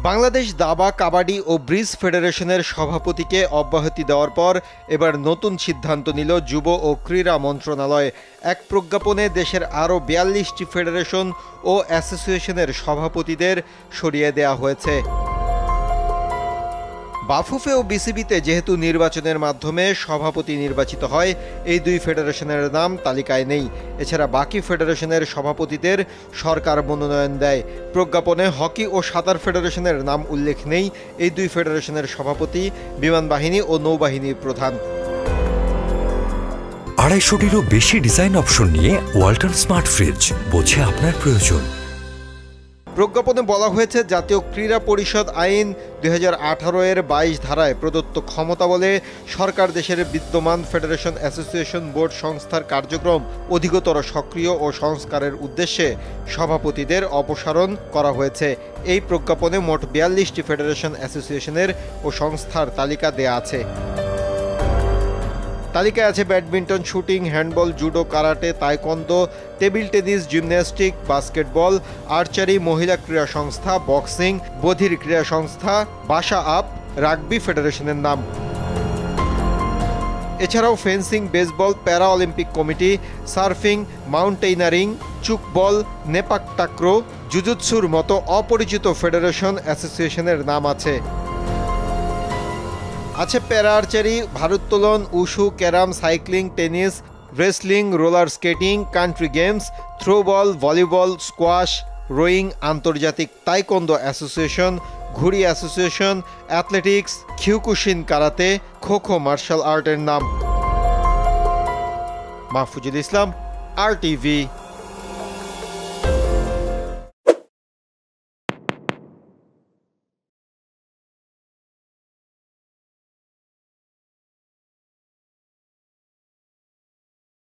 বাংলাদেশ দাবা, কাবাডি ও ব্রিজ ফেডারেশনের সভাপতিকে অব্যাহতি দেওয়ার পর এবার নতুন সিদ্ধান্ত নিল যুব ও ক্রীড়া মন্ত্রণালয়। এক প্রজ্ঞাপনে দেশের আরও ৪২টি ফেডারেশন ও অ্যাসোসিয়েশনের সভাপতিদের সরিয়ে দেওয়া হয়েছে। বাফুফে ও বিসিবিতে যেহেতু নির্বাচনের মাধ্যমে সভাপতি নির্বাচিত হয়, এই দুই ফেডারেশনের নাম তালিকায় নেই। এছাড়া বাকি ফেডারেশনের সভাপতিদের সরকার মনোনয়ন দেয়। প্রজ্ঞাপনে হকি ও সাঁতার ফেডারেশনের নাম উল্লেখ নেই। এই দুই ফেডারেশনের সভাপতি বিমান বাহিনী ও নৌবাহিনীর প্রধান। ২৫০টিরও বেশি ডিজাইন অপশন নিয়ে ওয়ালটন স্মার্ট ফ্রিজ, বোঝে আপনার প্রয়োজন। প্রজ্ঞাপনে বলা হয়েছে, জাতীয় ক্রীড়া পরিষদ আইন ২০১৮-এর ২২ ধারায় প্রদত্ত ক্ষমতা বলে সরকার দেশের বিদ্যমান ফেডারেশন, অ্যাসোসিয়েশন, বোর্ড সংস্থার কার্যক্রম অধিকতর সক্রিয় ও সংস্কারের উদ্দেশ্যে সভাপতিদের অপসারণ করা হয়েছে। এই প্রজ্ঞাপনে মোট ৪২টি ফেডারেশন, অ্যাসোসিয়েশনের ও সংস্থার তালিকা দেয়া আছে। তালিকায় আছে badminton, shooting, handball, judo, karate, taekwondo, table tennis, gymnastic, basketball, archery, মহিলা ক্রীড়া সংস্থা, বক্সিং, বধির ক্রীড়া সংস্থা, বাসা আপ, রাগবি ফেডারেশনের নাম। এছাড়াও fencing, baseball, para Olympic committee, surfing, mountaineering, tchoukball, নেপাক টাক্রো, জুজুৎসুর মতো অপরিচিত ফেডারেশন, অ্যাসোসিয়েশনের নাম আছে। প্যারা আর্চারি, ভারোত্তোলন, wushu, carrom, cycling, tennis, wrestling, roller skating, country games, throwball, volleyball, squash, rowing, আন্তর্জাতিক তাইকোয়ান্দো অ্যাসোসিয়েশন, ঘুড়ি association, athletics, Kyokushin karate, kho kho martial আর্টের নাম। মাহফুজুল ইসলাম, RTV।